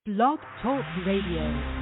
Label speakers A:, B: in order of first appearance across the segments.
A: Blog Talk Radio.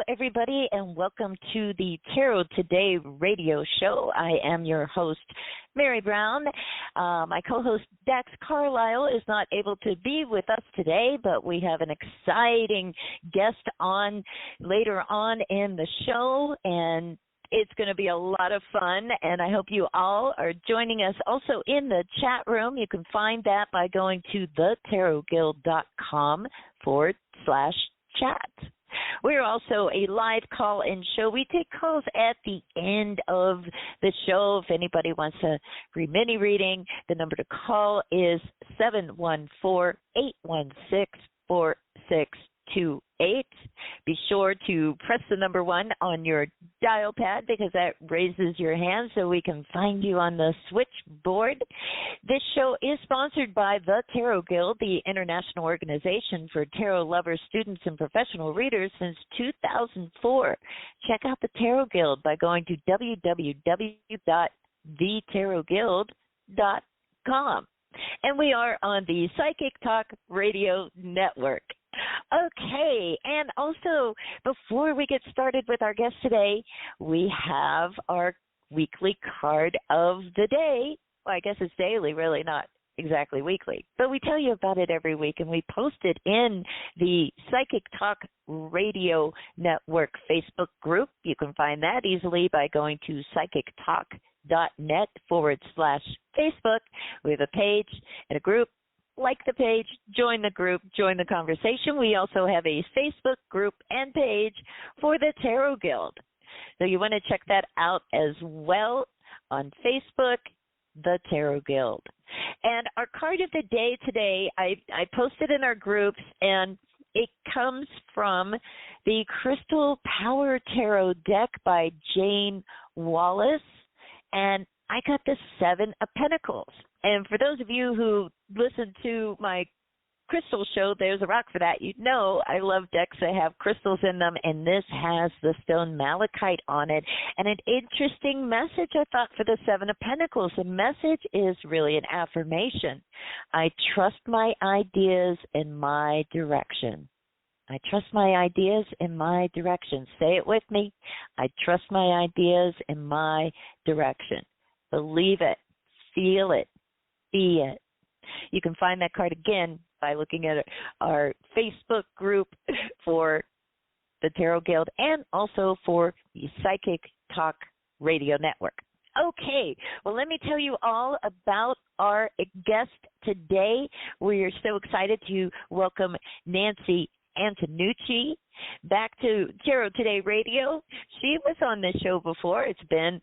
B: Everybody, and welcome to the Tarot Today radio show. I am your host, Mary Brown. My co-host, Dax Carlisle, is not able to be with us today, but we have an exciting guest on later on in the show, and it's going to be a lot of fun, and I hope you all are joining us also in the chat room. You can find that by going to thetarotguild.com/chat. We're also a live call-in show. We take calls at the end of the show. If anybody wants a free mini reading, the number to call is 714-816-4628. Be sure to press the number 1 on your dial pad because that raises your hand so we can find you on the switchboard. This show is sponsored by the Tarot Guild, the international organization for tarot lovers, students, and professional readers since 2004. Check out the Tarot Guild by going to www.thetarotguild.com. And we are on the Psychic Talk Radio Network. Okay, and also, before we get started with our guest today, we have our weekly card of the day. Well, I guess it's daily, really, not exactly weekly. But we tell you about it every week, and we post it in the Psychic Talk Radio Network Facebook group. You can find that easily by going to psychictalk.net/Facebook. We have a page and a group. Like the page, join the group, join the conversation. We also have a Facebook group and page for the Tarot Guild. So you want to check that out as well on Facebook, the Tarot Guild. And our card of the day today, I posted in our groups, and it comes from the Crystal Power Tarot deck by Jane Wallace. And I got the 7 of Pentacles. And for those of you who listen to my crystal show, There's a Rock for That, you know I love decks that have crystals in them, and this has the stone malachite on it. And an interesting message, I thought, for the 7 of Pentacles. The message is really an affirmation. I trust my ideas in my direction. I trust my ideas in my direction. Say it with me. I trust my ideas in my direction. Believe it. Feel it. Be it. You can find that card again by looking at our Facebook group for the Tarot Guild and also for the Psychic Talk Radio Network. Okay, well, let me tell you all about our guest today. We are so excited to welcome Nancy Antenucci back to Tarot Today Radio. She was on this show before. It's been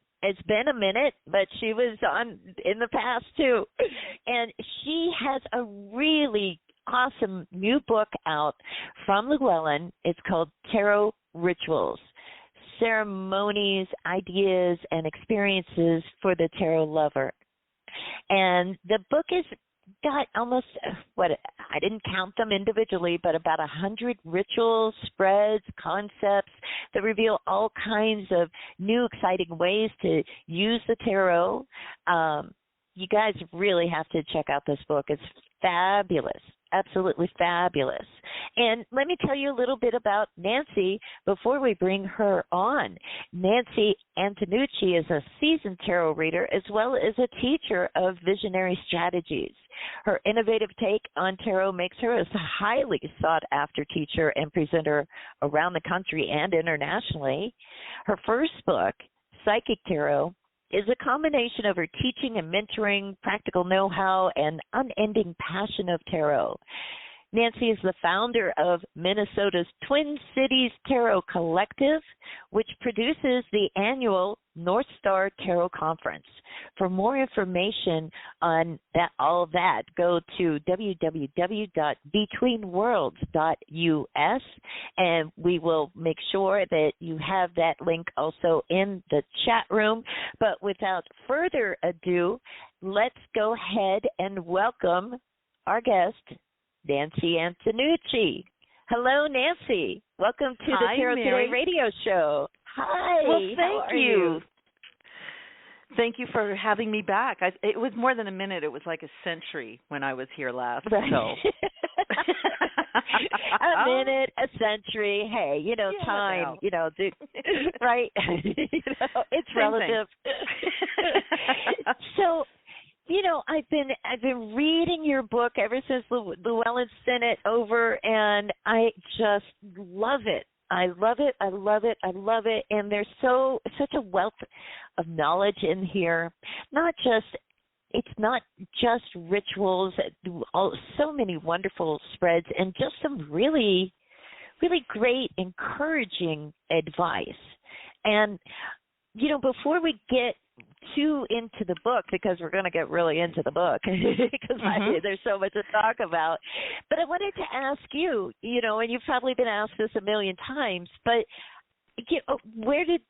B: a minute, but she was on in the past too. And she has a really awesome new book out from Llewellyn. It's called Tarot Rituals, Ceremonies, Ideas, and Experiences for the Tarot Lover. And the book is got almost, I didn't count them individually, but about 100 rituals, spreads, concepts that reveal all kinds of new, exciting ways to use the tarot. You guys really have to check out this book. It's fabulous. Absolutely fabulous. And let me tell you a little bit about Nancy before we bring her on. Nancy Antenucci is a seasoned tarot reader as well as a teacher of visionary strategies. Her innovative take on tarot makes her a highly sought-after teacher and presenter around the country and internationally. Her first book, Psychic Tarot, is a combination of her teaching and mentoring, practical know-how, and unending passion of tarot. Nancy is the founder of Minnesota's Twin Cities Tarot Collective, which produces the annual North Star Tarot Conference. For more information on all of that, go to www.betweenworlds.us, and we will make sure that you have that link also in the chat room. But without further ado, let's go ahead and welcome our guest, Nancy Antenucci. Hello, Nancy. Welcome to the Tarot
A: Mary.
B: Today radio show. Hi.
A: Well, thank
B: you.
A: Thank you for having me back. It was more than a minute. It was like a century when I was here last.
B: Right.
A: So.
B: A minute, a century. Hey, time. Right? It's
A: Same
B: relative. So. I've been reading your book ever since Llewellyn sent it over, and I just love it. I love it. I love it. I love it. And there's such a wealth of knowledge in here. It's not just rituals. So many wonderful spreads, and just some really, really great, encouraging advice. And before we get too into the book, because we're going to get really into the book because there's so much to talk about. But I wanted to ask you, and you've probably been asked this a million times, but where did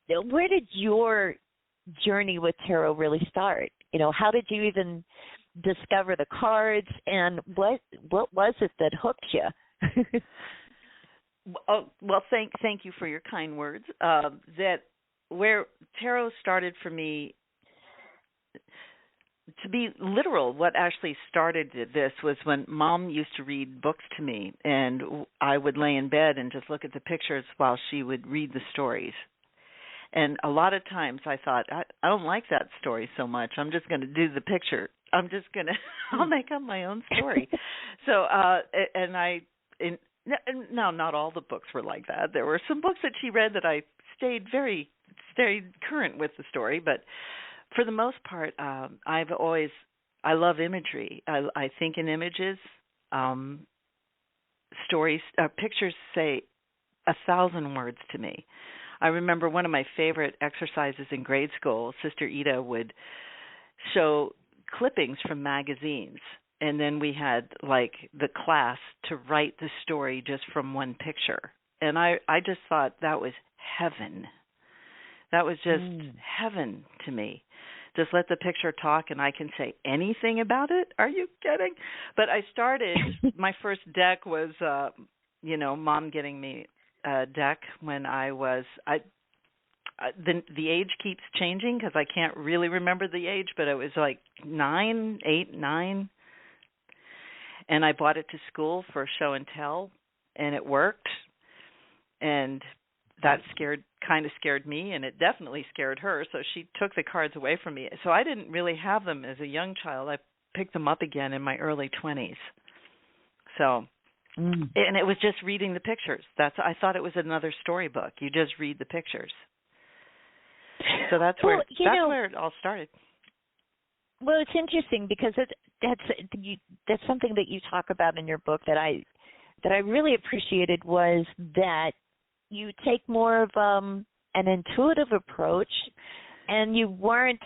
B: your journey with tarot really start? How did you even discover the cards, and what was it that hooked you?
A: Well, thank you for your kind words. That where tarot started for me, to be literal, what actually started this was when Mom used to read books to me, and I would lay in bed and just look at the pictures while she would read the stories. And a lot of times I thought, I don't like that story so much. I'm just going to do the picture. I'll make up my own story. So, now not all the books were like that. There were some books that she read that I stayed current with the story, but for the most part, I love imagery. I think in images. Stories, pictures say 1,000 words to me. I remember one of my favorite exercises in grade school. Sister Ida would show clippings from magazines, and then we had the class to write the story just from one picture. And I just thought that was heaven. That was just heaven to me. Just let the picture talk, and I can say anything about it. Are you kidding? But I started, my first deck was, Mom getting me a deck when I was, the age keeps changing because I can't really remember the age, but it was 8, 9. And I bought it to school for show and tell, and it worked. And that kind of scared me, and it definitely scared her, so she took the cards away from me. So I didn't really have them as a young child. I picked them up again in my early 20s. So, and it was just reading the pictures. I thought it was another storybook. You just read the pictures. So that's where it all started.
B: Well, it's interesting because that's something that you talk about in your book that I really appreciated, was that you take more of an intuitive approach, and you weren't,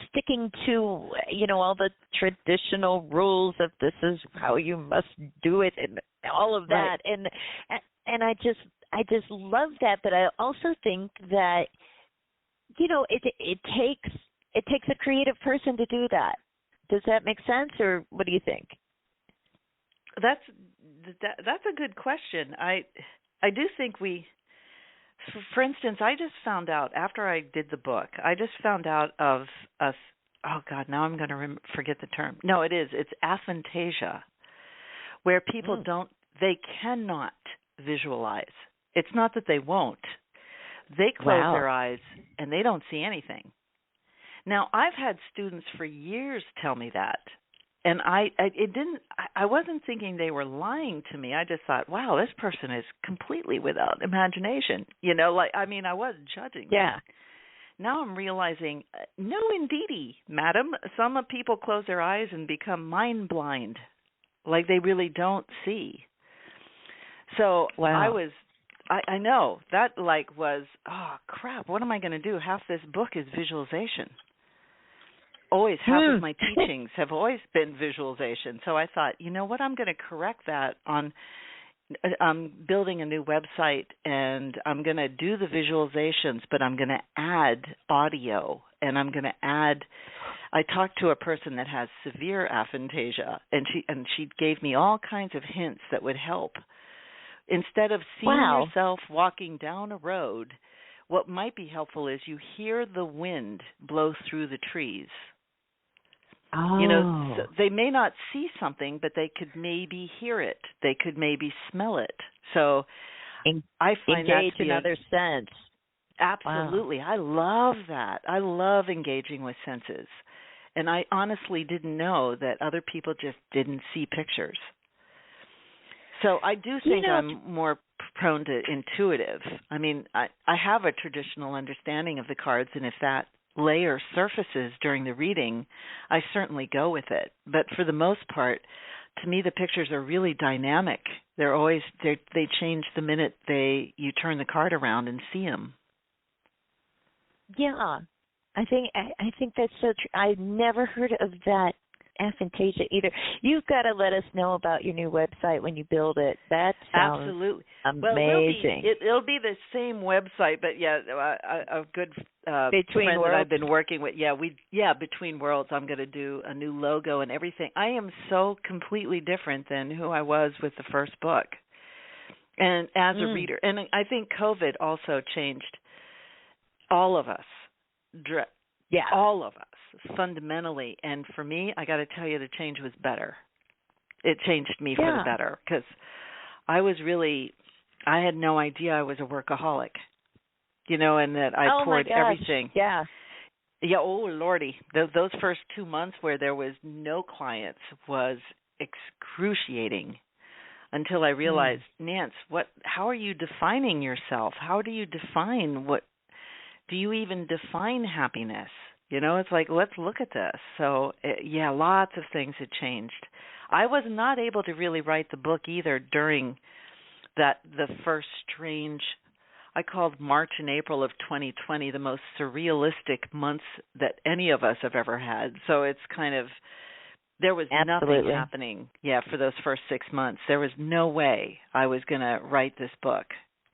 B: sticking to, all the traditional rules of this is how you must do it and all of that. Right. And I just love that, but I also think that, it takes a creative person to do that. Does that make sense, or what do you think?
A: That's a good question. I do think for instance, I just found out after I did the book, I just found out of oh God, now I'm going to forget the term. No, it is. It's aphantasia, where people they cannot visualize. It's not that they won't. They close their eyes and they don't see anything. Now, I've had students for years tell me that. And I wasn't thinking they were lying to me. I just thought, wow, this person is completely without imagination. I wasn't judging.
B: Yeah.
A: Now I'm realizing, no, indeedy, madam. Some people close their eyes and become mind blind, like they really don't see. So
B: wow.
A: I know that was, oh crap, what am I going to do? Half this book is visualization. Always, half of my teachings have always been visualization. So I thought, you know what, I'm going to correct that I'm building a new website, and I'm going to do the visualizations, but I'm going to add audio, and I'm going to add. I talked to a person that has severe aphantasia, and she gave me all kinds of hints that would help. Instead of seeing yourself walking down a road, what might be helpful is you hear the wind blow through the trees.
B: Oh.
A: So they may not see something, but they could maybe hear it. They could maybe smell it. So I find
B: engage
A: that to be
B: another sense.
A: Absolutely. Wow. I love that. I love engaging with senses. And I honestly didn't know that other people just didn't see pictures. So I do think I'm more prone to intuitive. I mean, I have a traditional understanding of the cards, and if that layer surfaces during the reading, I certainly go with it. But for the most part, to me, the pictures are really dynamic. They're always they change the minute you turn the card around and see them.
B: Yeah, I think that's so true. I've never heard of that aphantasia either. You've got to let us know about your new website when you build it. That sounds
A: absolutely
B: amazing.
A: Well, it'll be the same website, but yeah, a good
B: Between
A: friend
B: Worlds.
A: that I've been working with. Yeah, Between Worlds. I'm going to do a new logo and everything. I am so completely different than who I was with the first book, and as a reader. And I think COVID also changed all of us. All of us. Fundamentally, and for me, I got to tell you, the change was better. It changed me for the better, because I had no idea I was a workaholic, and that I poured everything.
B: Yeah.
A: Oh Lordy, those first 2 months where there was no clients was excruciating, until I realized, Nance, how are you defining yourself? How do you define do you even define happiness? It's like, let's look at this. So, lots of things had changed. I was not able to really write the book either during the first strange, I called March and April of 2020 the most surrealistic months that any of us have ever had. So it's kind of, there was nothing happening, for those first 6 months. There was no way I was going to write this book,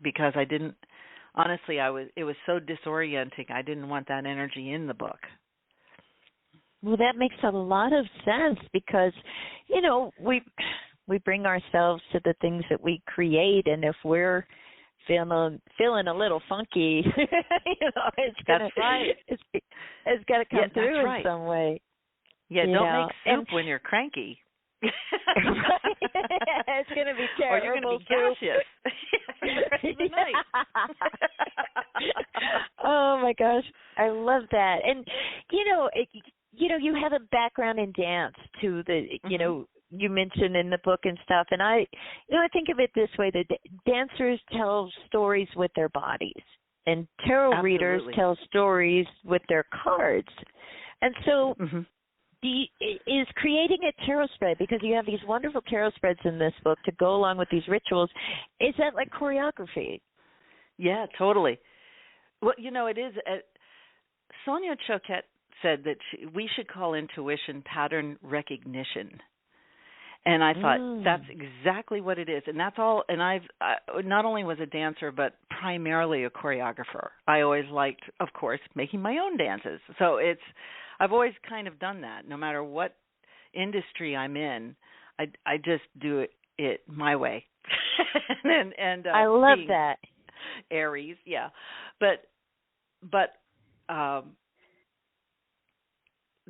A: because I didn't. Honestly, it was so disorienting. I didn't want that energy in the book.
B: Well, that makes a lot of sense, because, we bring ourselves to the things that we create, and if we're feeling a little funky, it's gonna,
A: that's right.
B: It's got to come through in some way.
A: Yeah, don't make soup when you're cranky.
B: It's going to be terrible.
A: Or you're going to be gaseous.
B: Oh my gosh, I love that. And you have a background in dance too. You mentioned in the book and stuff. And I think of it this way: that dancers tell stories with their bodies, and tarot readers tell stories with their cards. And so. Is creating a tarot spread, because you have these wonderful tarot spreads in this book to go along with these rituals, is that like choreography?
A: Yeah, totally. Well, it is. Sonia Choquette said that we should call intuition pattern recognition. And I thought that's exactly what it is. And that's all. And I've not only was a dancer, but primarily a choreographer. I always liked, of course, making my own dances. So I've always kind of done that. No matter what industry I'm in, I just do it my way. and
B: I love that.
A: Aries, yeah. But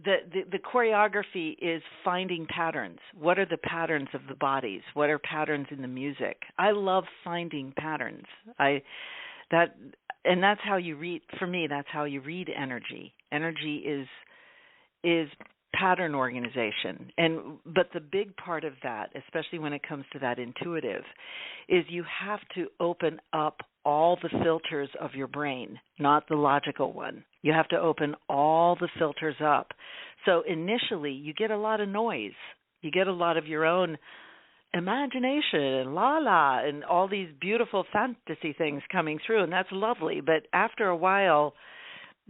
A: the choreography is finding patterns. What are the patterns of the bodies? What are patterns in the music? I love finding patterns. That's how you read. For me, that's how you read energy. Energy is pattern organization. But the big part of that, especially when it comes to that intuitive, is you have to open up all the filters of your brain, not the logical one. You have to open all the filters up. So initially, you get a lot of noise. You get a lot of your own imagination and la and all these beautiful fantasy things coming through, and that's lovely. But after a while,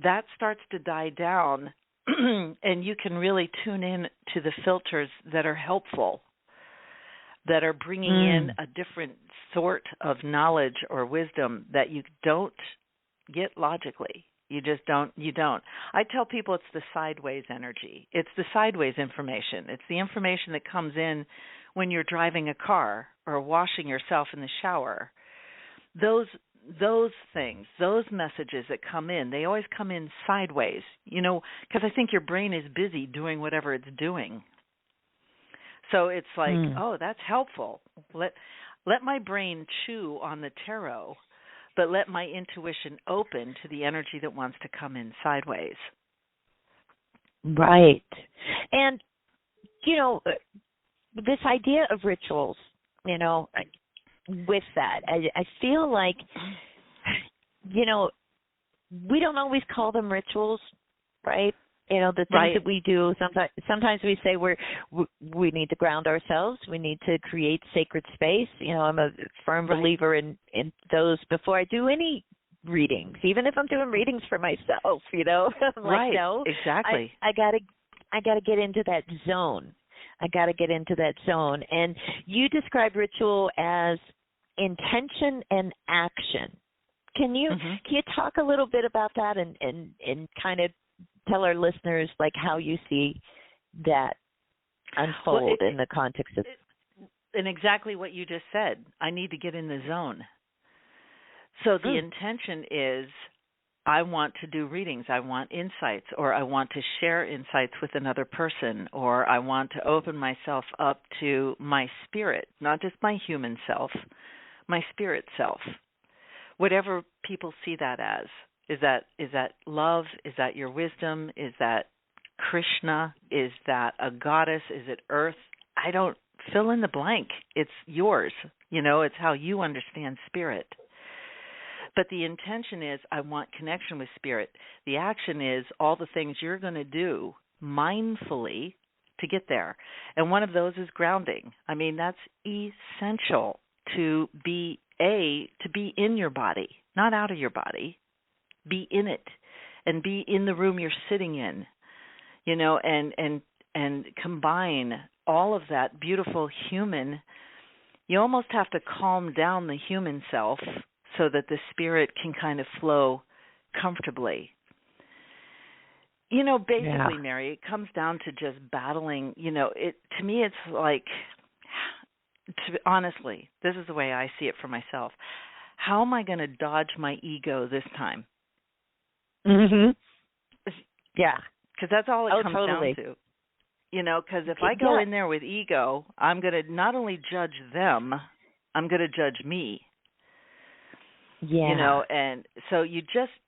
A: that starts to die down, and you can really tune in to the filters that are helpful, that are bringing in a different sort of knowledge or wisdom that you don't get logically. You just don't. I tell people it's the sideways energy. It's the sideways information. It's the information that comes in when you're driving a car or washing yourself in the shower. Those things, those messages that come in, they always come in sideways, because I think your brain is busy doing whatever it's doing. So it's like, oh, that's helpful. Let my brain chew on the tarot, but let my intuition open to the energy that wants to come in sideways.
B: Right. And, this idea of rituals, with that, I feel like, we don't always call them rituals, right? The things that we do, sometimes we say we need to ground ourselves. We need to create sacred space. I'm a firm believer in those before I do any readings, even if I'm doing readings for myself, I'm like, no,
A: exactly.
B: I gotta get into that zone. And you describe ritual as intention and action. Can you talk a little bit about that and kind of tell our listeners like how you see that unfold in the context of
A: and exactly what you just said. I need to get in the zone. So the intention is I want to do readings, I want insights, or I want to share insights with another person, or I want to open myself up to my spirit, not just my human self, my spirit self. Whatever people see that as. Is that love? Is that your wisdom? Is that Krishna? Is that a goddess? Is it earth? I don't fill in the blank. It's yours. It's how you understand spirit. But the intention is I want connection with spirit. The action is all the things you're going to do mindfully to get there. And one of those is grounding. I mean, that's essential to be in your body, not out of your body. Be in it and be in the room you're sitting in, and combine all of that beautiful human. You almost have to calm down the human self so that the spirit can kind of flow comfortably. Basically, Mary, it comes down to just battling, to me it's like, honestly, this is the way I see it for myself. How am I going to dodge my ego this time?
B: Yeah.
A: Because that's all it comes down to. Because if I go in there with ego, I'm going to not only judge them, I'm going to judge me.
B: Yeah.
A: And so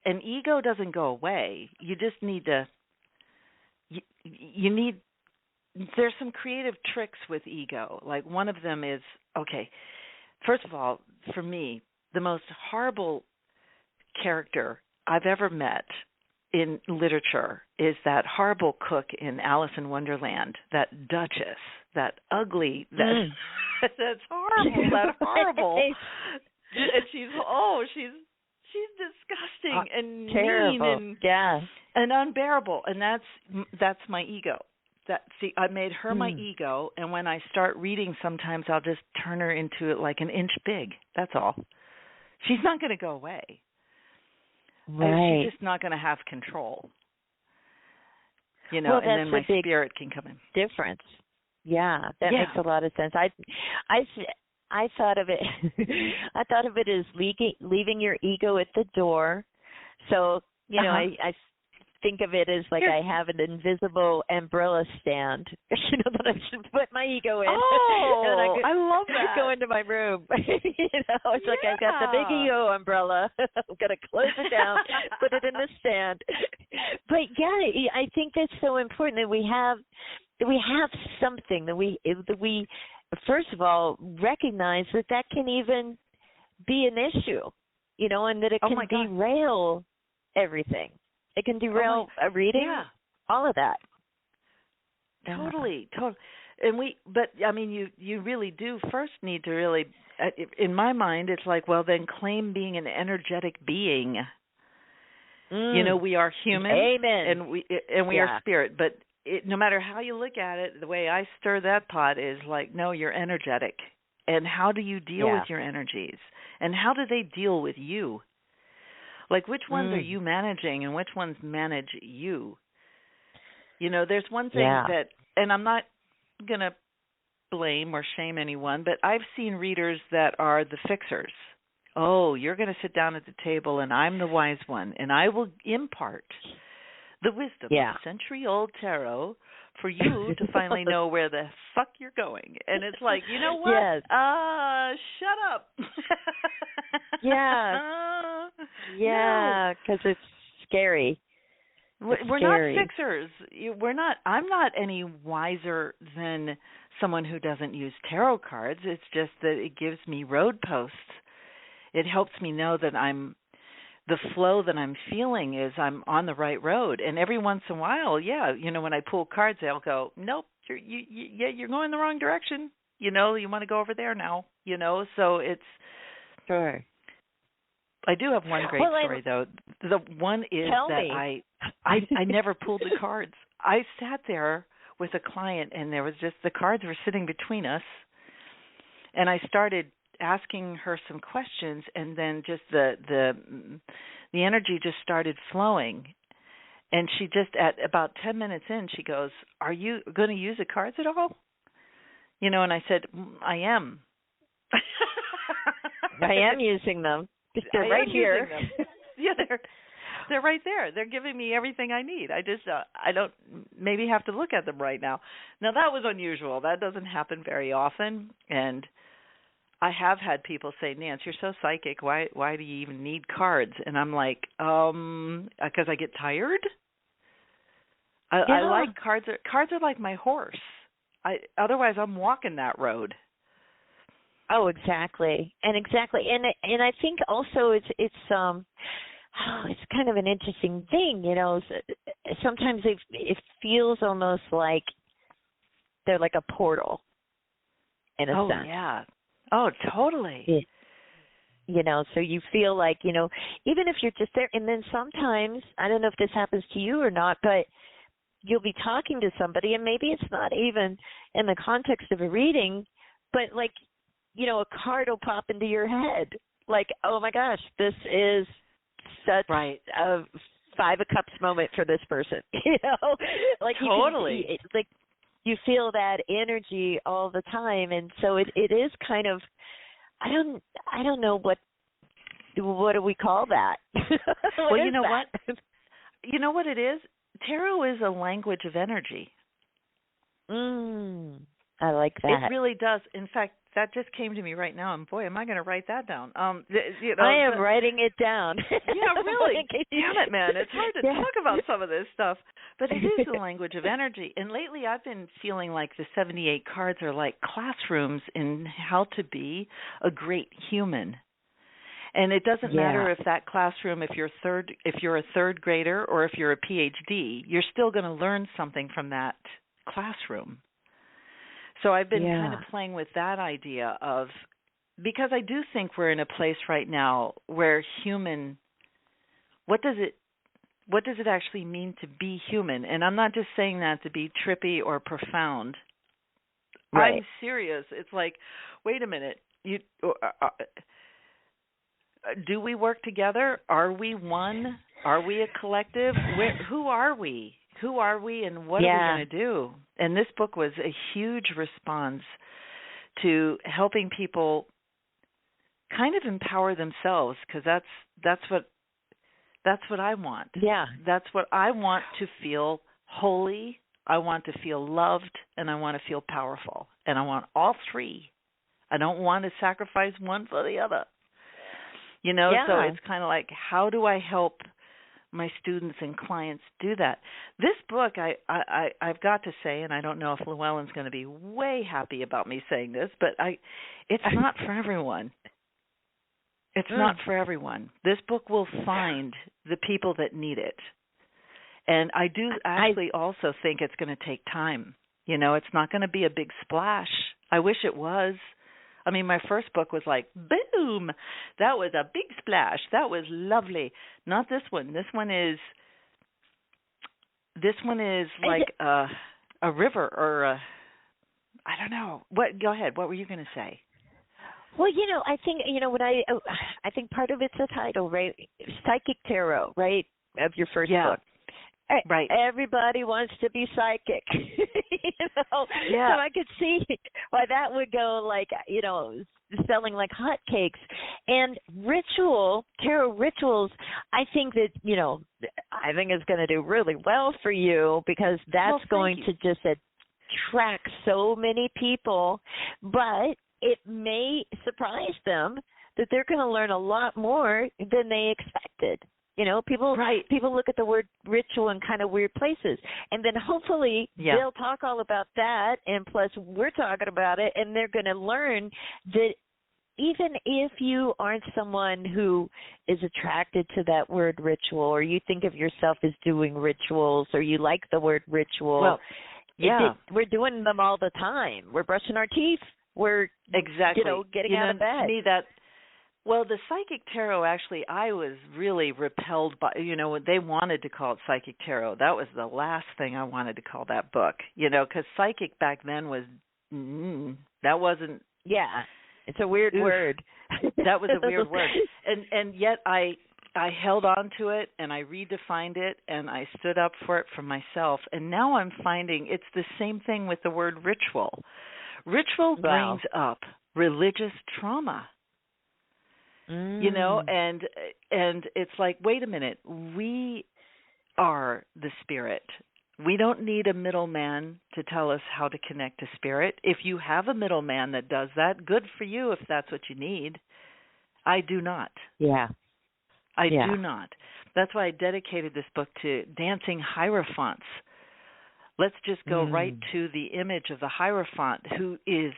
A: and ego doesn't go away. You just need to, there's some creative tricks with ego. Like one of them is, first of all, for me, the most horrible character I've ever met in literature is that horrible cook in Alice in Wonderland, that Duchess, that ugly, that's horrible, that horrible. And she's disgusting and
B: terrible.
A: mean and unbearable. And that's my ego. I made her my ego, and when I start reading, sometimes I'll just turn her into it like an inch big. That's all. She's not going to go away.
B: Right.
A: She's just not going to have control. And then my spirit can come in.
B: Difference. Yeah, that makes a lot of sense. I thought of it. I thought of it as leaving your ego at the door. So I think of it as like I have an invisible umbrella stand, that I should put my ego in.
A: Oh,
B: and
A: I love that.
B: Go into my room. It's like I've got the big ego umbrella. I'm going to close it down, put it in the stand. But yeah, I think that's so important that we have something that we first of all recognize that can even be an issue, and that it can derail everything. It can derail a reading, all of that.
A: Totally. And but I mean, you really do first need to really, in my mind, it's like, well, then claim being an energetic being. We are human.
B: Amen.
A: And we are spirit, but no matter how you look at it, the way I stir that pot is like, no, you're energetic. And how do you deal with your energies? And how do they deal with you? Like, which ones are you managing and which ones manage you? There's one thing that, and I'm not going to blame or shame anyone, but I've seen readers that are the fixers. Oh, you're going to sit down at the table and I'm the wise one, and I will impart the wisdom of century-old tarot for you to finally know where the fuck you're going. And it's like, you know what?
B: Yes.
A: Shut up.
B: Yeah, because it's scary.
A: We're not fixers. I'm not any wiser than someone who doesn't use tarot cards. It's just that it gives me road posts. It helps me know that the flow that I'm feeling is I'm on the right road. And every once in a while, when I pull cards, they'll go, nope, you're going the wrong direction. You want to go over there now. So it's
B: sure.
A: I do have one great story though. The one is that I never pulled the cards. I sat there with a client, and there was just the cards were sitting between us, and I started asking her some questions, and then just the energy just started flowing. And she just, at about 10 minutes in, she goes, "Are you going to use the cards at all?" And I said, "I am."
B: I am using them. They're right here.
A: Yeah, they're right there. They're giving me everything I need. I just I don't maybe have to look at them right now. Now that was unusual. That doesn't happen very often, and I have had people say, "Nance, you're so psychic. Why do you even need cards?" And I'm like, because I get tired. I like cards. Cards are like my horse. Otherwise I'm walking that road.
B: Oh, exactly. And I think also it's kind of an interesting thing, sometimes it feels almost like they're like a portal in a sense. Oh, yeah.
A: Oh, totally.
B: So you feel like, even if you're just there, and then sometimes, I don't know if this happens to you or not, but you'll be talking to somebody, and maybe it's not even in the context of a reading, but like, a card will pop into your head. Like, oh my gosh, this is such a 5 of Cups moment for this person. Like
A: totally.
B: You feel that energy all the time, and so it is kind of, I don't know what do we call that?
A: Well, you know what? You know what it is? Tarot is a language of energy.
B: I like that.
A: It really does. In fact, that just came to me right now, and boy, am I going to write that down.
B: I am writing it down.
A: Yeah, really. Damn it, man. It's hard to talk about some of this stuff, but it is the language of energy. And lately I've been feeling like the 78 cards are like classrooms in how to be a great human. And it doesn't matter if that classroom, if you're a third grader or if you're a PhD, you're still going to learn something from that classroom. So I've been kind of playing with that idea of, because I do think we're in a place right now where what does it actually mean to be human? And I'm not just saying that to be trippy or profound. Right. I'm serious. It's like, wait a minute, do we work together? Are we one? Are we a collective? Who are we? Who are we, and what are we going to do? And this book was a huge response to helping people kind of empower themselves, because that's That's what I want.
B: Yeah.
A: That's what I want, to feel holy. I want to feel loved, and I want to feel powerful. And I want all three. I don't want to sacrifice one for the other. You know, so it's kind of like, how do I help my students and clients do that? This book, I've got to say, and I don't know if Llewellyn's going to be way happy about me saying this, but it's not for everyone. It's not for everyone. This book will find the people that need it. And I do actually also think it's going to take time. You know, it's not going to be a big splash. I wish it was. I mean, my first book was like, boom, that was a big splash. That was lovely. Not this one. This one is like a river or I don't know. Go ahead. What were you going to say?
B: Well, you know, I think, you know, I think part of it's the title, right? Psychic Tarot, right, of your first book.
A: Right.
B: Everybody wants to be psychic. You know?
A: Yeah.
B: So I could see why that would go like, you know, selling like hotcakes. And tarot rituals, I think that, you know, I think it's going to do really well for you, because that's going to just attract so many people. But it may surprise them that they're going to learn a lot more than they expected. You know, people look at the word ritual in kind of weird places. And then hopefully they'll talk all about that, and plus we're talking about it, and they're going to learn that even if you aren't someone who is attracted to that word ritual, or you think of yourself as doing rituals, or you like the word ritual, we're doing them all the time. We're brushing our teeth. We're, you know, getting out of bed.
A: To me, well, the Psychic Tarot, actually, I was really repelled by, you know, they wanted to call it Psychic Tarot. That was the last thing I wanted to call that book, you know, because psychic back then was, that wasn't.
B: Yeah, it's a weird word.
A: That was a weird word. And yet I held on to it, and I redefined it, and I stood up for it for myself. And now I'm finding it's the same thing with the word ritual. Ritual brings up religious trauma. You know, and it's like, wait a minute, we are the spirit. We don't need a middleman to tell us how to connect to spirit. If you have a middleman that does that, good for you if that's what you need. I do not. I do not. That's why I dedicated this book to dancing hierophants. Let's just go right to the image of the hierophant, who is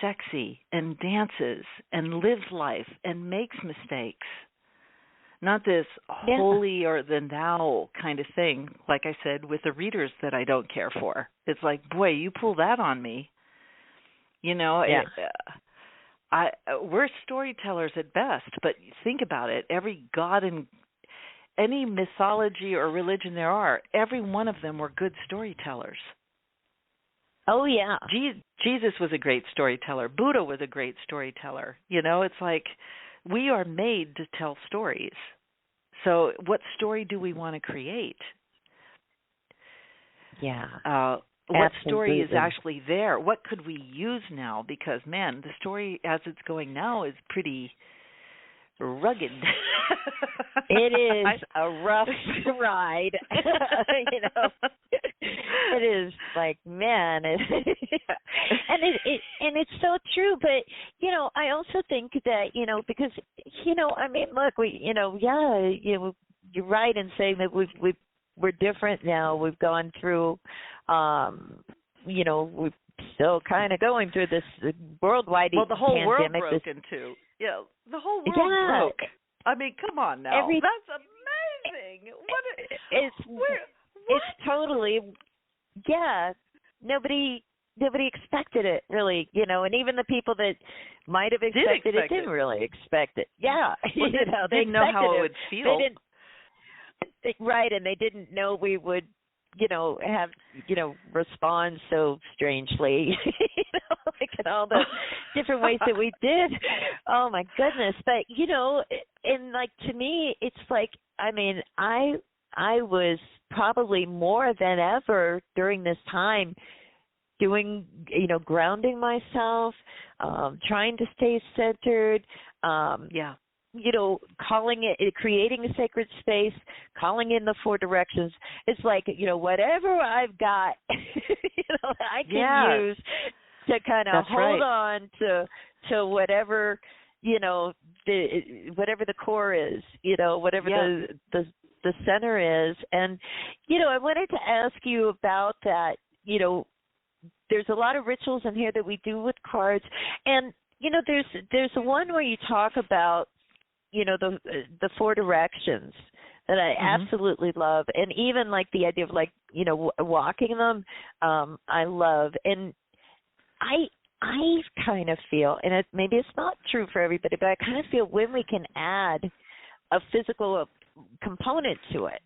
A: sexy and dances and lives life and makes mistakes. Not this holier than thou kind of thing, like I said, with the readers that I don't care for. It's like, boy, you pull that on me. You know, we're storytellers at best, but think about it. Every god in any mythology or religion there are, every one of them were good storytellers.
B: Oh, yeah.
A: Jesus was a great storyteller. Buddha was a great storyteller. You know, it's like we are made to tell stories. So what story do we want to create?
B: Yeah.
A: What story is actually there? What could we use now? Because, man, the story as it's going now is pretty rugged.
B: It is a rough ride. You know, it is like, man, and it's so true. But you know, I also think that, you know, because, you know, I mean, look, you're right in saying that we're different now. We've gone through, you know, we're still kind of going through this worldwide pandemic.
A: Well, the whole world broke into. Yeah, the whole world broke. I mean, come on now. That's amazing. It's
B: totally, nobody expected it, really, you know, and even the people that might have expected it didn't really expect it. Yeah.
A: Well,
B: you know,
A: they didn't know how it would feel.
B: Right, and they didn't know we would, you know, have, you know, respond so strangely, you know, like in all the different ways that we did. Oh my goodness. But, you know, and like, to me, it's like, I mean, I was probably more than ever during this time doing, you know, grounding myself, trying to stay centered, calling it, creating a sacred space, calling in the four directions. It's like, whatever I've got, I can use to kind of hold on to whatever, whatever the core is, whatever the center is. And, I wanted to ask you about that. There's a lot of rituals in here that we do with cards. And, there's one where you talk about, the four directions that I absolutely love. And even like the idea of walking them, I love. And I kind of feel, and maybe it's not true for everybody, but I kind of feel when we can add a physical component to it,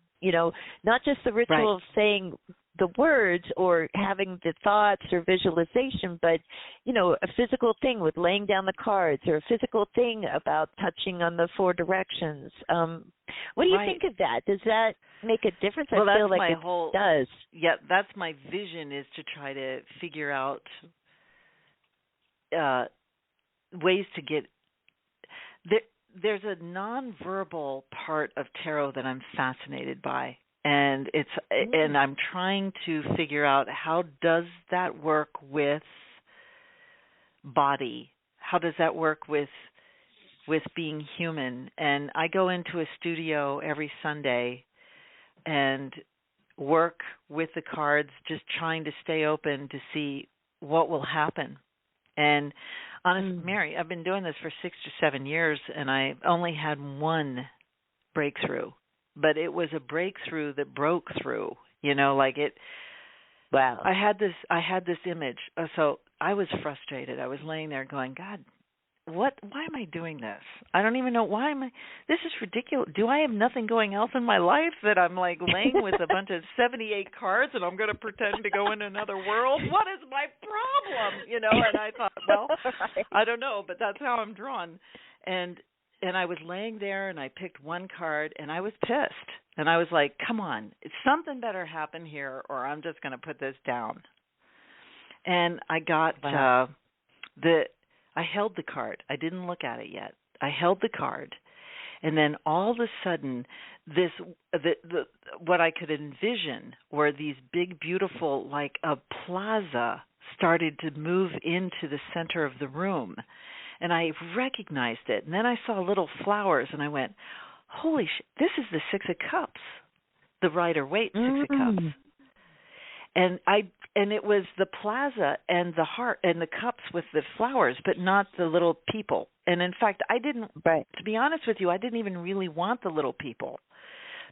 B: not just the ritual of saying the words or having the thoughts or visualization, but, a physical thing with laying down the cards, or a physical thing about touching on the four directions. What do you think of that? Does that make a difference?
A: Well,
B: I feel like
A: my
B: it does.
A: Yeah, that's my vision, is to try to figure out ways to get there's a nonverbal part of tarot that I'm fascinated by, and and I'm trying to figure out, how does that work with body? How does that work with being human? And I go into a studio every Sunday and work with the cards, just trying to stay open to see what will happen. And honestly, Mary, I've been doing this for 6 to 7 years, and I only had one breakthrough, but it was a breakthrough that broke through.
B: Wow.
A: I had this image. So I was frustrated. I was laying there going, God, why am I doing this? I don't even know why this is ridiculous. Do I have nothing going else in my life that I'm laying with a bunch of 78 cards and I'm going to pretend to go in another world? What is my problem? And I thought, well, I don't know, but that's how I'm drawn. And I was laying there, and I picked one card, and I was pissed. And I was like, come on, something better happen here, or I'm just going to put this down. And I got I held the card. I didn't look at it yet. I held the card, and then all of a sudden, what I could envision were these big, beautiful, like a plaza, started to move into the center of the room, and I recognized it. And then I saw little flowers, and I went, "Holy shit! This is the Six of Cups, the Rider-Waite Six of Cups." And it was the plaza and the heart and the cups with the flowers, but not the little people. And in fact, I didn't, to be honest with you, I didn't even really want the little people,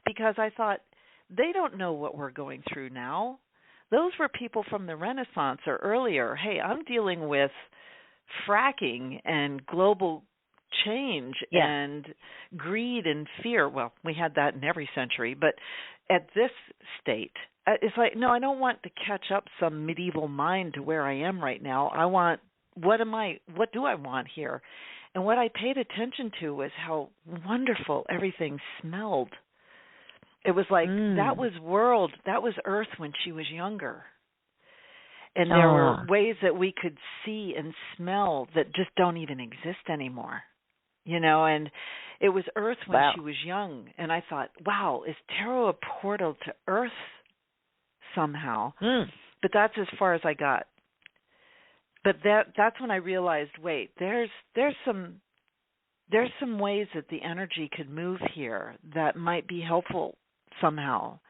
A: because I thought, they don't know what we're going through now. Those were people from the Renaissance or earlier. Hey, I'm dealing with fracking and global change and greed and fear. Well, we had that in every century, but at this state, it's like, no, I don't want to catch up some medieval mind to where I am right now. I want, what do I want here? And what I paid attention to was how wonderful everything smelled. It was like, that was Earth when she was younger. And there were ways that we could see and smell that just don't even exist anymore. And it was Earth when she was young. And I thought, wow, is tarot a portal to Earth somehow? But that's as far as I got. But that's when I realized, wait, there's some ways that the energy could move here that might be helpful somehow.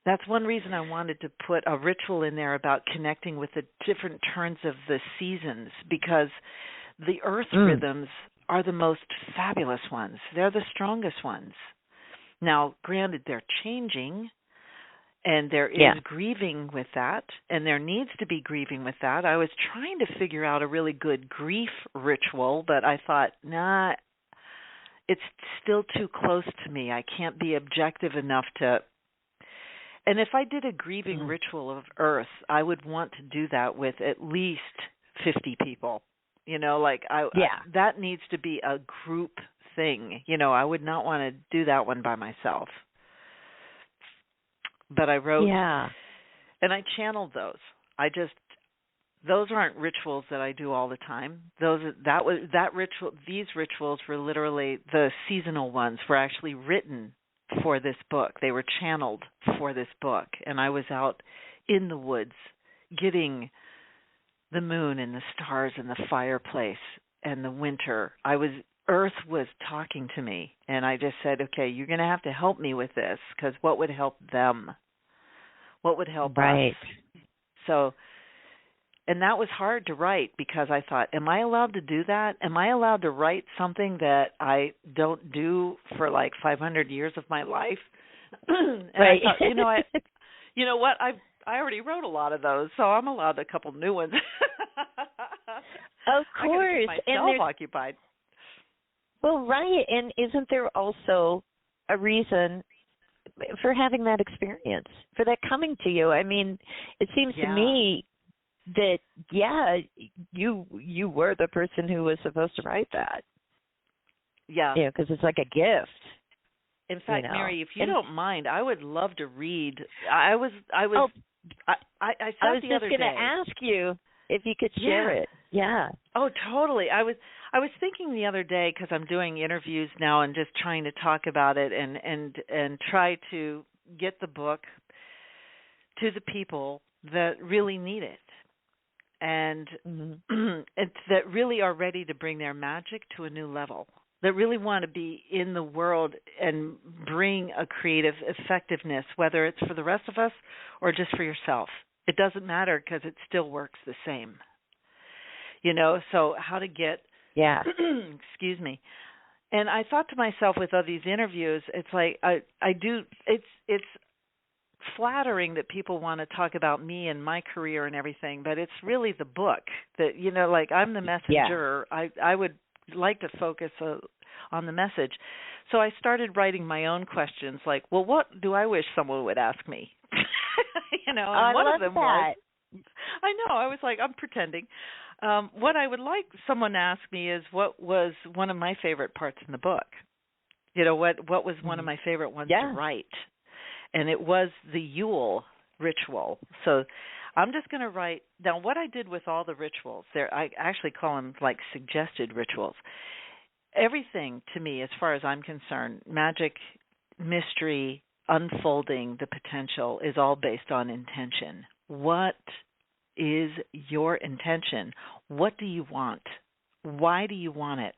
A: That's one reason I wanted to put a ritual in there about connecting with the different turns of the seasons, because the earth rhythms are the most fabulous ones. They're the strongest ones. Now, granted, they're changing, and there is grieving with that, and there needs to be grieving with that. I was trying to figure out a really good grief ritual, but I thought, nah, it's still too close to me. I can't be objective enough to... And if I did a grieving ritual of Earth, I would want to do that with at least 50 people. That needs to be a group thing. I would not want to do that one by myself. But I wrote, and I channeled those. I just those aren't rituals that I do all the time. These rituals were literally, the seasonal ones were actually written for this book. They were channeled for this book, and I was out in the woods getting the moon and the stars and the fireplace and the winter. Earth was talking to me, and I just said, okay, you're going to have to help me with this, because what would help them? What would help us? So, and that was hard to write, because I thought, am I allowed to do that? Am I allowed to write something that I don't do for like 500 years of my life? And
B: right.
A: I thought, you know what? I already wrote a lot of those, so I'm allowed a couple new ones.
B: Of course.
A: I gotta keep myself occupied.
B: Well, right. And isn't there also a reason for having that experience, for that coming to you? I mean, it seems to me that, you were the person who was supposed to write that.
A: Yeah.
B: Yeah, because it's like a gift.
A: In fact, Mary, if you don't mind, I would love to read. I said
B: I was
A: the
B: just
A: other
B: going to
A: day,
B: ask you if you could share it. Yeah.
A: Oh, totally. I was thinking the other day, because I'm doing interviews now and just trying to talk about it and try to get the book to the people that really need it, and and that really are ready to bring their magic to a new level, that really want to be in the world and bring a creative effectiveness, whether it's for the rest of us or just for yourself. It doesn't matter, because it still works the same. So how to get, excuse me. And I thought to myself, with all these interviews, it's like it's flattering that people want to talk about me and my career and everything, but it's really the book that, like, I'm the messenger. Yeah. I would like to focus on the message. So I started writing my own questions, like, well, what do I wish someone would ask me? And one of them was, I know, I was like, I'm pretending. What I would like someone to ask me is, what was one of my favorite parts in the book? What was one of my favorite ones to write? And it was the Yule ritual. So I'm just going to write. Now, what I did with all the rituals, I actually call them like suggested rituals. Everything, to me, as far as I'm concerned, magic, mystery, unfolding the potential, is all based on intention. What is your intention? What do you want? Why do you want it?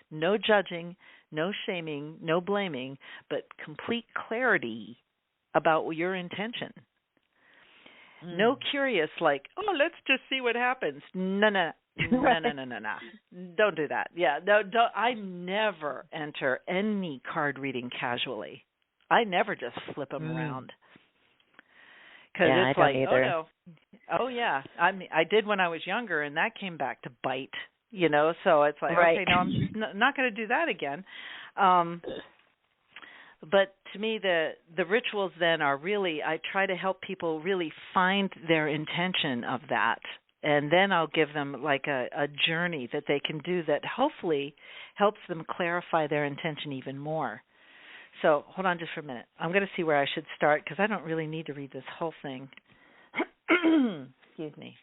A: No judging, no shaming, no blaming, but complete clarity about your intention. No curious, like, oh, let's just see what happens. No. Don't do that. Yeah, no, don't. I never enter any card reading casually. I never just flip them around. Because it's like, oh no, oh yeah. I mean, I did when I was younger, and that came back to bite. So it's like, okay, no, I'm not going to do that again. But to me, the rituals then are really, I try to help people really find their intention of that. And then I'll give them like a journey that they can do that hopefully helps them clarify their intention even more. So hold on just for a minute. I'm going to see where I should start, because I don't really need to read this whole thing. Excuse me.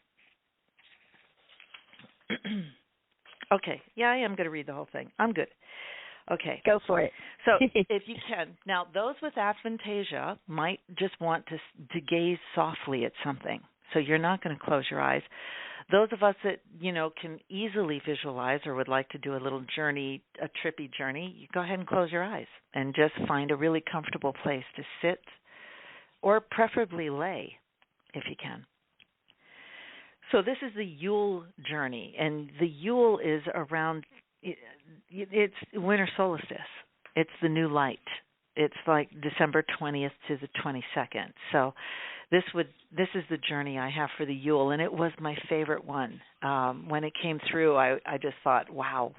A: Okay. Yeah, I am going to read the whole thing. I'm good. Okay.
B: Go for it.
A: So if you can. Now, those with aphantasia might just want to gaze softly at something. So you're not going to close your eyes. Those of us that, can easily visualize or would like to do a little journey, a trippy journey, you go ahead and close your eyes and just find a really comfortable place to sit, or preferably lay if you can. So this is the Yule Journey, and the Yule is around, it's winter solstice. It's the new light. It's like December 20th to the 22nd. So this is the journey I have for the Yule, and it was my favorite one. When it came through, I just thought, wow.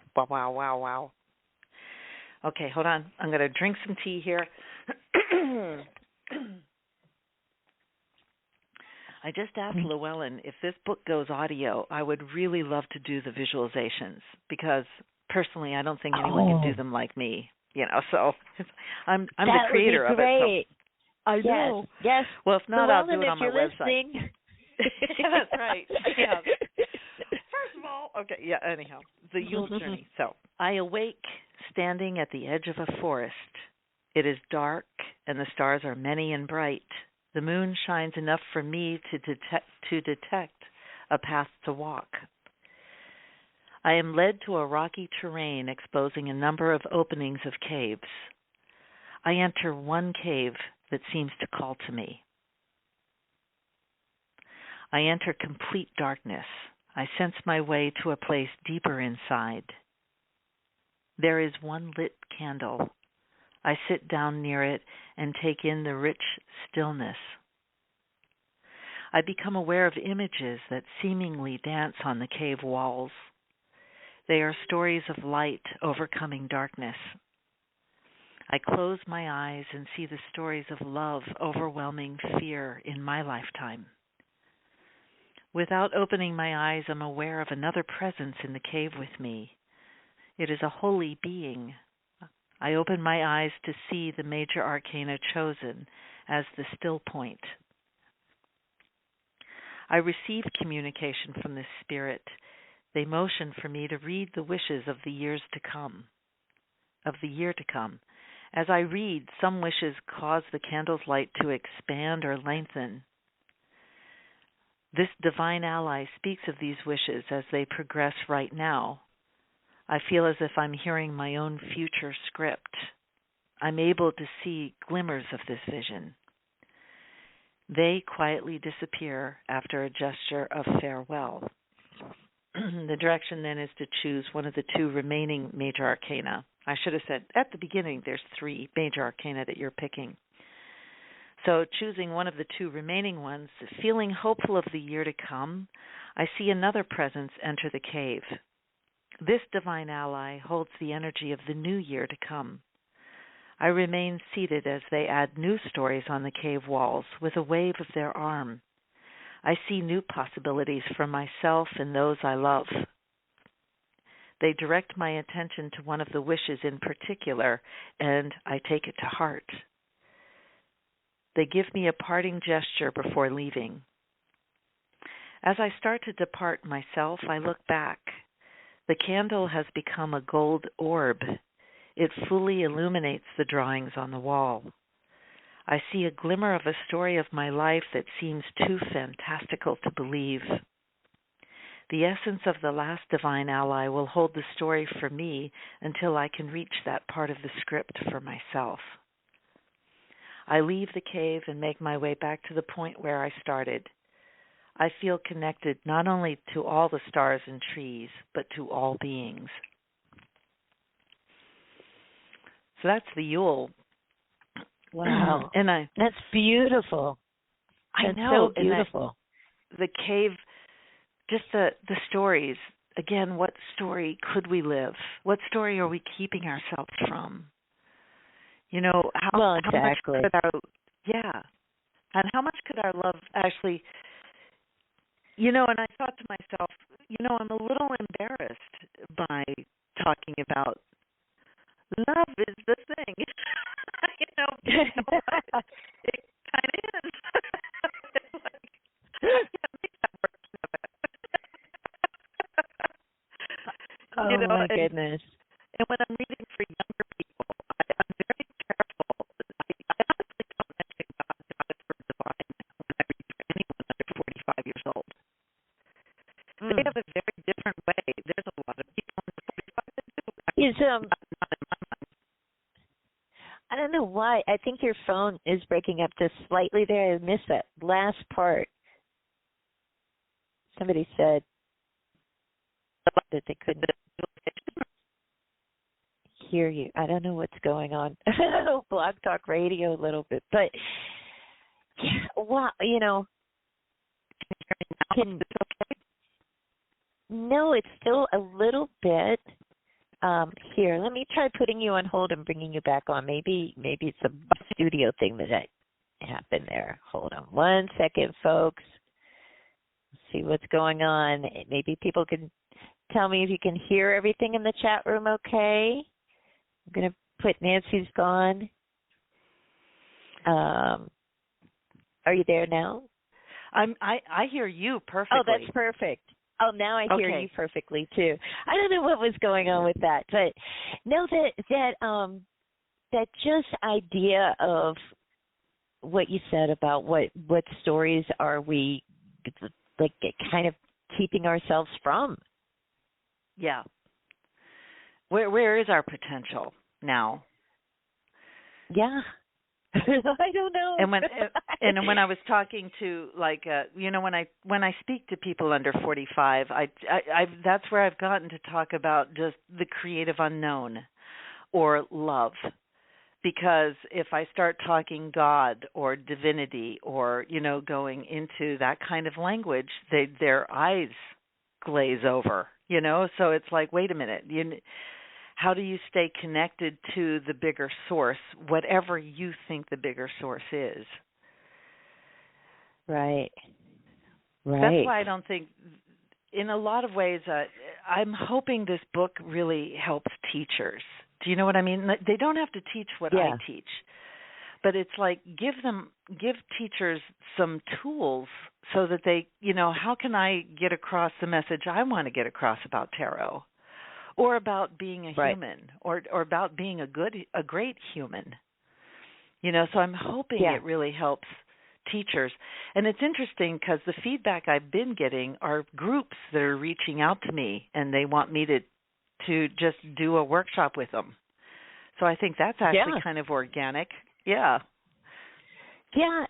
A: Okay, hold on. I'm going to drink some tea here. I just asked Llewellyn, if this book goes audio, I would really love to do the visualizations, because personally I don't think anyone can do them like me. So I'm the creator of it. So I know.
B: Yes.
A: Well, if not,
B: Llewellyn,
A: I'll do it on my website. That's right. Yeah. First of all, okay, yeah, anyhow, the Yule Journey. So I awake standing at the edge of a forest. It is dark, and the stars are many and bright. The moon shines enough for me to detect a path to walk. I am led to a rocky terrain exposing a number of openings of caves. I enter one cave that seems to call to me. I enter complete darkness. I sense my way to a place deeper inside. There is one lit candle. I sit down near it and take in the rich stillness. I become aware of images that seemingly dance on the cave walls. They are stories of light overcoming darkness. I close my eyes and see the stories of love overwhelming fear in my lifetime. Without opening my eyes, I'm aware of another presence in the cave with me. It is a holy being. I open my eyes to see the major arcana chosen as the still point. I receive communication from this spirit. They motion for me to read the wishes of the year to come. As I read, some wishes cause the candle's light to expand or lengthen. This divine ally speaks of these wishes as they progress right now. I feel as if I'm hearing my own future script. I'm able to see glimmers of this vision. They quietly disappear after a gesture of farewell. The direction then is to choose one of the two remaining major arcana. I should have said at the beginning there's 3 major arcana that you're picking. So choosing one of the 2 remaining ones, feeling hopeful of the year to come, I see another presence enter the cave. This divine ally holds the energy of the new year to come. I remain seated as they add new stories on the cave walls with a wave of their arm. I see new possibilities for myself and those I love. They direct my attention to one of the wishes in particular, and I take it to heart. They give me a parting gesture before leaving. As I start to depart myself, I look back. The candle has become a gold orb. It fully illuminates the drawings on the wall. I see a glimmer of a story of my life that seems too fantastical to believe. The essence of the last divine ally will hold the story for me until I can reach that part of the script for myself. I leave the cave and make my way back to the point where I started. I feel connected not only to all the stars and trees, but to all beings. So that's the Yule.
B: Wow.
A: And
B: that's beautiful.
A: I know.
B: So beautiful.
A: The cave, just the stories. Again, what story could we live? What story are we keeping ourselves from? You know, how
B: exactly.
A: much could and how much could our love actually, and I thought to myself, I'm a little embarrassed by talking about love is the thing. It kind of is. It's like, I can't make that version of it.
B: Oh, my goodness.
A: And when I'm reading for younger people, I'm very careful. I honestly don't mention God or divine when I read for anyone under 45 years old. They have a very different way. There's a lot of people under 45 that do. Not in my mind.
B: I don't know why. I think your phone is breaking up just slightly there. I missed that last part. Somebody said that they couldn't hear you. I don't know what's going on. Blog Talk Radio a little bit, but wow, no, it's still a little bit. Here, let me try putting you on hold and bringing you back on. Maybe it's a studio thing that happened there. Hold on one second, folks. Let's see what's going on. Maybe people can tell me if you can hear everything in the chat room okay. I'm going to put Nancy's gone. Are you there now?
A: I hear you perfectly.
B: Oh, that's perfect. Oh, now I hear
A: Okay.
B: you perfectly too. I don't know what was going on with that, but no, that just idea of what you said about what stories are we like kind of keeping ourselves from.
A: Yeah. Where is our potential now?
B: Yeah. I don't know.
A: And when I was talking to when I speak to people under 45, I that's where I've gotten to talk about just the creative unknown or love. Because if I start talking God or divinity or, going into that kind of language, their eyes glaze over, So it's like, wait a minute, how do you stay connected to the bigger source, whatever you think the bigger source is?
B: Right.
A: That's why I don't think, in a lot of ways, I'm hoping this book really helps teachers. Do you know what I mean? They don't have to teach what I teach, but it's like give teachers some tools so that they, how can I get across the message I want to get across about tarot, or about being a human, or about being a great human. So I'm hoping it really helps teachers. And it's interesting because the feedback I've been getting are groups that are reaching out to me and they want me to just do a workshop with them. So I think that's actually kind of organic. Yeah.
B: Yeah.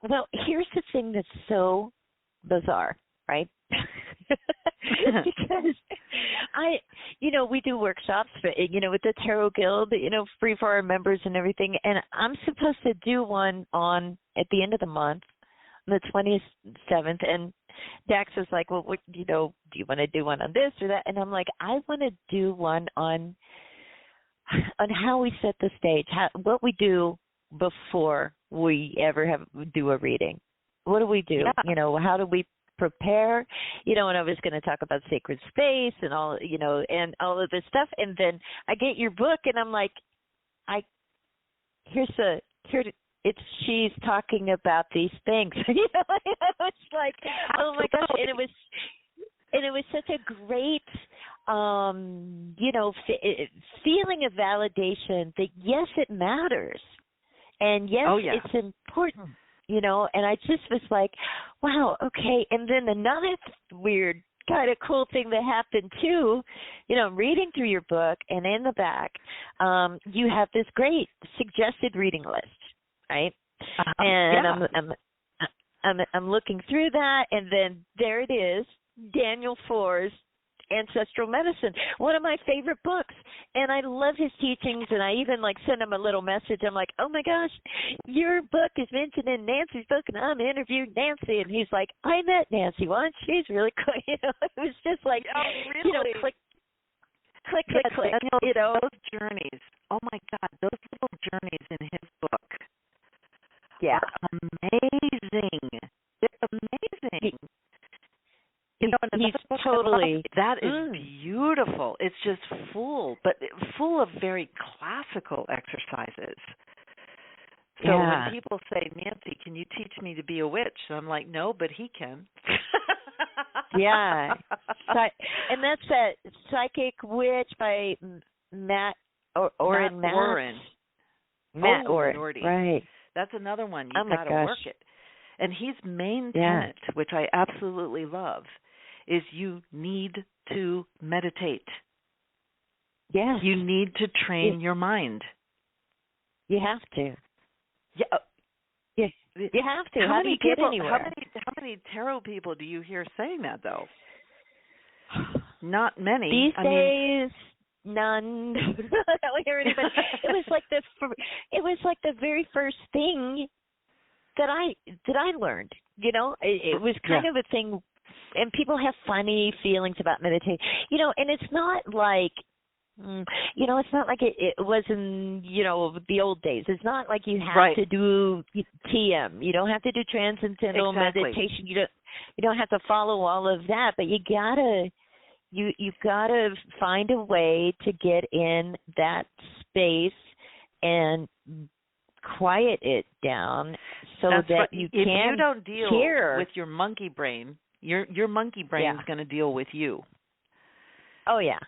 B: Well, here's the thing that's so bizarre, right? Because we do workshops, with the Tarot Guild, free for our members and everything. And I'm supposed to do one at the end of the month, on the 27th. And Dax is like, well, do you want to do one on this or that? And I'm like, I want to do one on how we set the stage, what we do before we ever do a reading. What do we do?
A: Yeah.
B: How do we prepare? And I was going to talk about sacred space and all, and all of this stuff. And then I get your book, and I'm like, she's talking about these things. It's like, oh my gosh, and it was such a great, feeling of validation that yes, it matters, and yes, it's important, And I just was like, wow, okay. And then another weird kind of cool thing that happened too, reading through your book, and in the back, you have this great suggested reading list, right? And I'm looking through that, and then there it is, Daniel Foer's Ancestral Medicine, one of my favorite books. And I love his teachings, and I even send him a little message. I'm like, oh my gosh, your book is mentioned in Nancy's book, and I'm interviewing Nancy. And he's like, I met Nancy once. She's really cool. It was just like,
A: really?
B: Click, click, click, click.
A: Those journeys. Oh my God, those little journeys in his book.
B: Yeah.
A: Are amazing. They're amazing.
B: He's totally.
A: That is beautiful. It's just full of very classical exercises. So when people say, Nancy, can you teach me to be a witch? I'm like, no, but he can.
B: Yeah. And that's that Psychic Witch by Matt Oren. Matt Oren. Right.
A: That's another one. You've got to work it. And his main tenet, which I absolutely love, is you need to meditate.
B: Yes.
A: You need to train your mind.
B: You have to.
A: Yeah.
B: You have to. How do you get anywhere?
A: How many tarot people do you hear saying that, though? Not many.
B: These days, none. I don't hear anybody. It was like the very first thing that I learned. It was kind of a thing, and people have funny feelings about meditation. And it's not like, it's not like it was in, the old days. It's not like you have to do TM. You don't have to do transcendental meditation. You don't have to follow all of that, but you gotta find a way to get in that space and quiet it down so that you
A: if
B: can
A: you don't deal
B: hear
A: with your monkey brain, your monkey brain is going to deal with you.
B: Oh, yeah.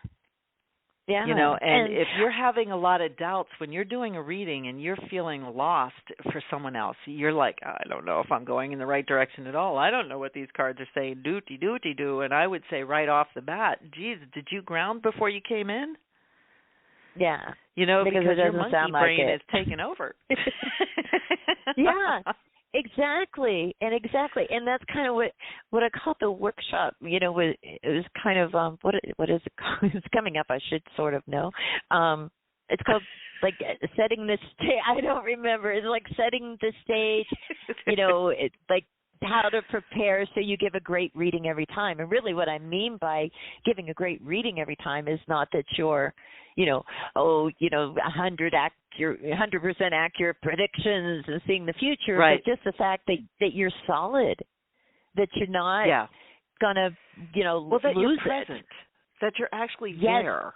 B: Yeah.
A: You know, and if you're having a lot of doubts when you're doing a reading and you're feeling lost for someone else, you're like, I don't know if I'm going in the right direction at all. I don't know what these cards are saying, dooty-dooty-doo. And I would say right off the bat, geez, did you ground before you came in?
B: Yeah.
A: You know, because your monkey brain
B: like
A: is taking over.
B: Yeah. Exactly, and that's kind of what I call the workshop. You know, it was kind of what is it called? It's coming up. I should sort of know. It's called like setting the stage. I don't remember. It's like setting the stage. You know, it's like how to prepare so you give a great reading every time. And really, what I mean by giving a great reading every time is not that you're, 100% accurate predictions and seeing the future,
A: right.
B: but just the fact that you're solid, that you're not gonna,
A: that
B: lose
A: you're present,
B: it.
A: that you're actually there.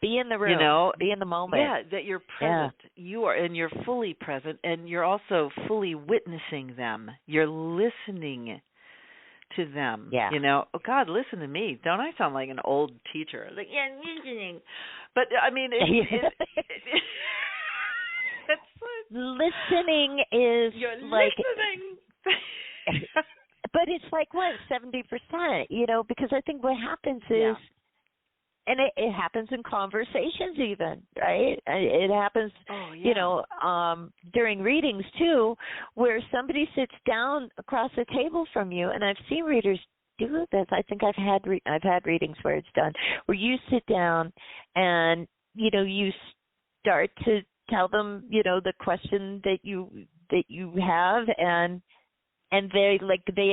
B: Be in the room, be in the moment.
A: Yeah, that you're present. Yeah. You are, and you're fully present, and you're also fully witnessing them. You're listening to them.
B: Yeah.
A: Oh God, listen to me. Don't I sound like an old teacher? Like, I'm listening. But I mean,
B: listening is
A: you're
B: like
A: listening.
B: But it's like what, 70%? Because I think what happens is. And it happens in conversations even, right? It happens, during readings too, where somebody sits down across the table from you, and I've seen readers do this. I think I've had readings where it's done, where you sit down and, you start to tell them, the question that you have, and they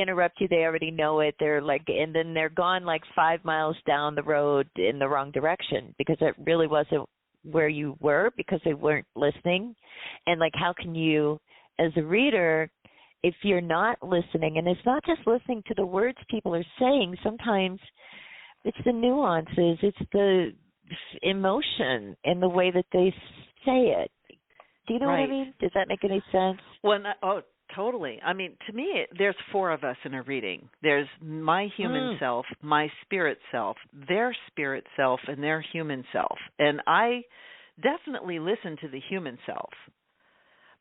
B: interrupt you. They already know it. They're like, and then they're gone like 5 miles down the road in the wrong direction because it really wasn't where you were because they weren't listening. And like, how can you, as a reader, if you're not listening, and it's not just listening to the words people are saying. Sometimes it's the nuances, it's the emotion in the way that they say it. Do you know what I mean? Does that make any sense?
A: Well, totally. I mean, to me, there's 4 of us in a reading. There's my human self, my spirit self, their spirit self, and their human self. And I definitely listen to the human self,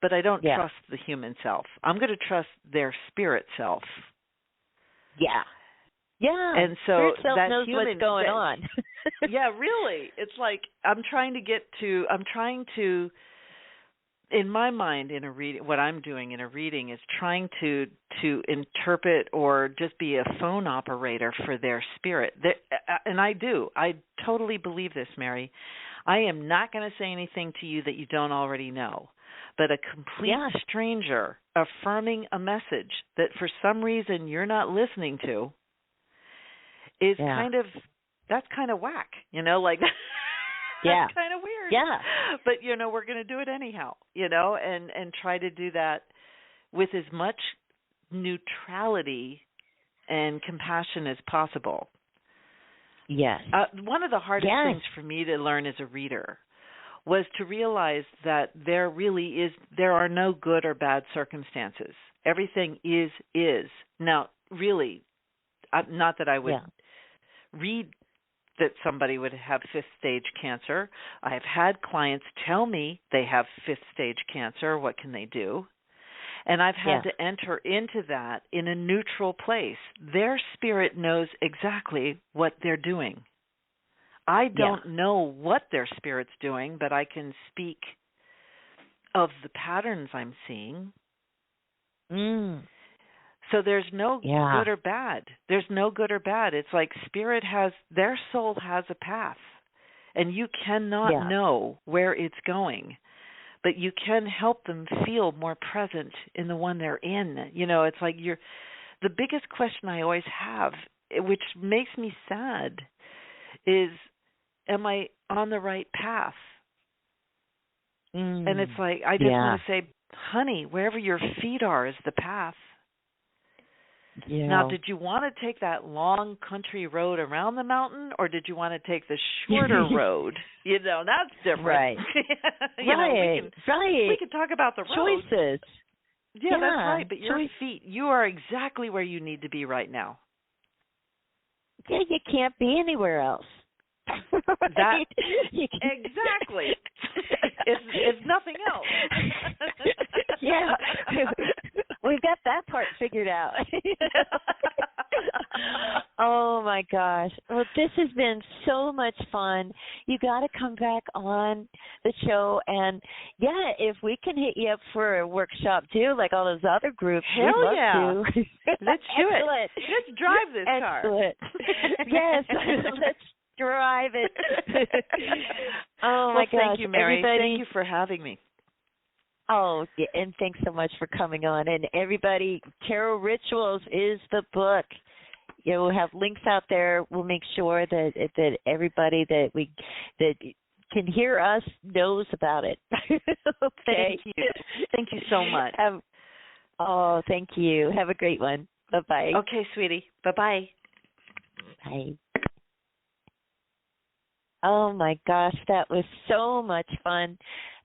A: but I don't trust the human self. I'm going to trust their spirit self. Yeah. Yeah. And so
B: spirit self
A: that
B: knows what's going on.
A: Yeah, really. It's like I'm trying to in my mind, in a reading, what I'm doing in a reading is trying to interpret or just be a phone operator for their spirit. And I totally believe this, Mary. I am not going to say anything to you that you don't already know. But a complete stranger affirming a message that for some reason you're not listening to is that's kind of whack, like... That's kind of weird. Yeah. But, we're going to do it anyhow, and try to do that with as much neutrality and compassion as possible. Yes. One of the hardest things for me to learn as a reader was to realize that there are no good or bad circumstances. Everything is. Now, really, not that I would read that somebody would have 5th stage cancer. I have had clients tell me they have 5th stage cancer. What can they do? And I've had to enter into that in a neutral place. Their spirit knows exactly what they're doing. I don't know what their spirit's doing, but I can speak of the patterns I'm seeing. So there's no good or bad. There's no good or bad. It's like their soul has a path, and you cannot know where it's going, but you can help them feel more present in the one they're in. It's like the biggest question I always have, which makes me sad, is, am I on the right path? And it's like, I just want to say, honey, wherever your feet are is the path. Now, did you want to take that long country road around the mountain, or did you want to take the shorter road? That's different.
B: Right.
A: We can talk about the road.
B: Choices.
A: Yeah, that's right. But your feet, you are exactly where you need to be right now.
B: Yeah, you can't be anywhere else.
A: Right? Exactly. If nothing else.
B: Yeah. We've got that part figured out. Oh, my gosh. Well, this has been so much fun. You got to come back on the show. And, yeah, if we can hit you up for a workshop, too, like all those other groups, we'd love to.
A: Let's do it. Let's drive this car.
B: Excellent. Yes, let's drive it. Oh, my gosh.
A: Thank you, Mary. Thank you for having me.
B: Oh, yeah, and thanks so much for coming on. And everybody, Tarot Rituals is the book. We'll have links out there. We'll make sure that everybody that can hear us knows about it. Okay.
A: Thank you so much.
B: Thank you. Have a great one. Bye-bye.
A: Okay, sweetie. Bye-bye.
B: Bye. Oh, my gosh, that was so much fun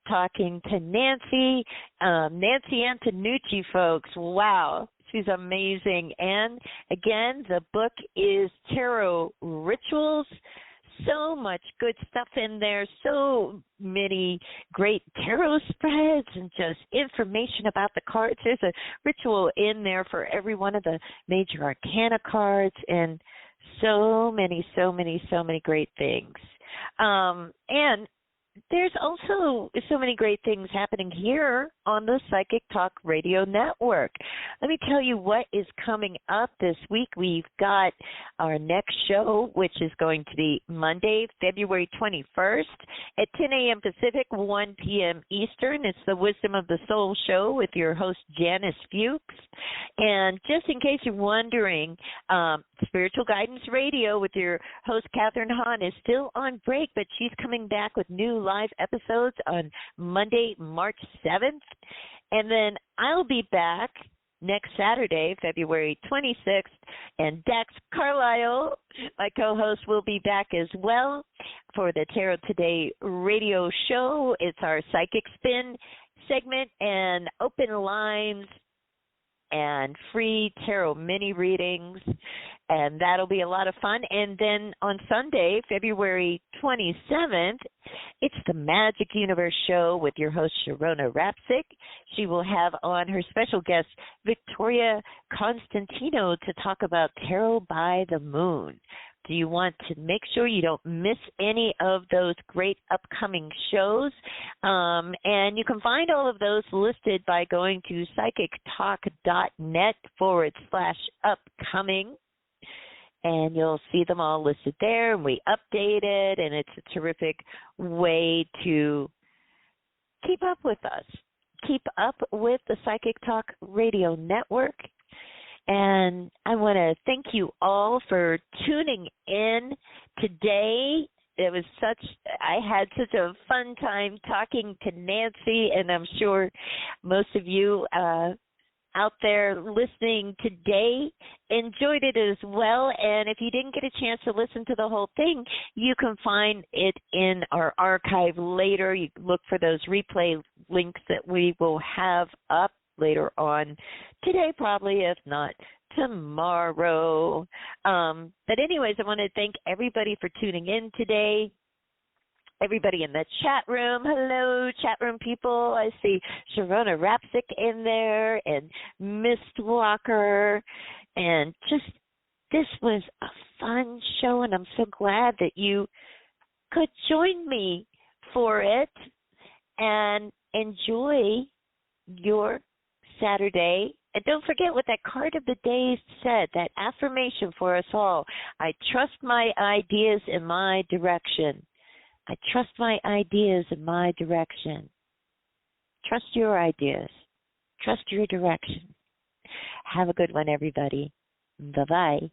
B: talking to Nancy. Nancy Antenucci, folks. Wow, she's amazing. And, again, the book is Tarot Rituals. So much good stuff in there, so many great tarot spreads and just information about the cards. There's a ritual in there for every one of the major arcana cards, and so many great things. And there's also so many great things happening here on the Psychic Talk Radio Network. Let me tell you what is coming up this week. We've got our next show, which is going to be Monday, February 21st at 10 a.m. Pacific, 1 p.m. Eastern. It's the Wisdom of the Soul show with your host, Janice Fuchs. And just in case you're wondering, Spiritual Guidance Radio with your host, Catherine Hahn, is still on break, but she's coming back with new live episodes on Monday, March 7th. And then I'll be back next Saturday, February 26th, and Dax Carlisle, my co-host, will be back as well for the Tarot Today radio show. It's our Psychic Spin segment and open lines and free tarot mini readings, and that'll be a lot of fun. And then on Sunday, February 27th, it's the Magic Universe show with your host, Sharona Rapsick. She will have on her special guest, Victoria Constantino, to talk about Tarot by the Moon. Do you want to make sure you don't miss any of those great upcoming shows? And you can find all of those listed by going to psychictalk.net/upcoming. And you'll see them all listed there, and we update it, and it's a terrific way to keep up with us, keep up with the Psychic Talk Radio Network. And I want to thank you all for tuning in today. I had such a fun time talking to Nancy, and I'm sure most of you out there listening today enjoyed it as well. And if you didn't get a chance to listen to the whole thing, you can find it in our archive later. You look for those replay links that we will have up later on today, probably, if not tomorrow. But anyways, I want to thank everybody for tuning in today. Everybody in the chat room, hello, chat room people. I see Sharona Rapsick in there and Mist Walker. And just, this was a fun show, and I'm so glad that you could join me for it and enjoy your Saturday. And don't forget what that card of the day said, that affirmation for us all. I trust my ideas in my direction. I trust my ideas in my direction. Trust your ideas. Trust your direction. Have a good one, everybody. Bye-bye.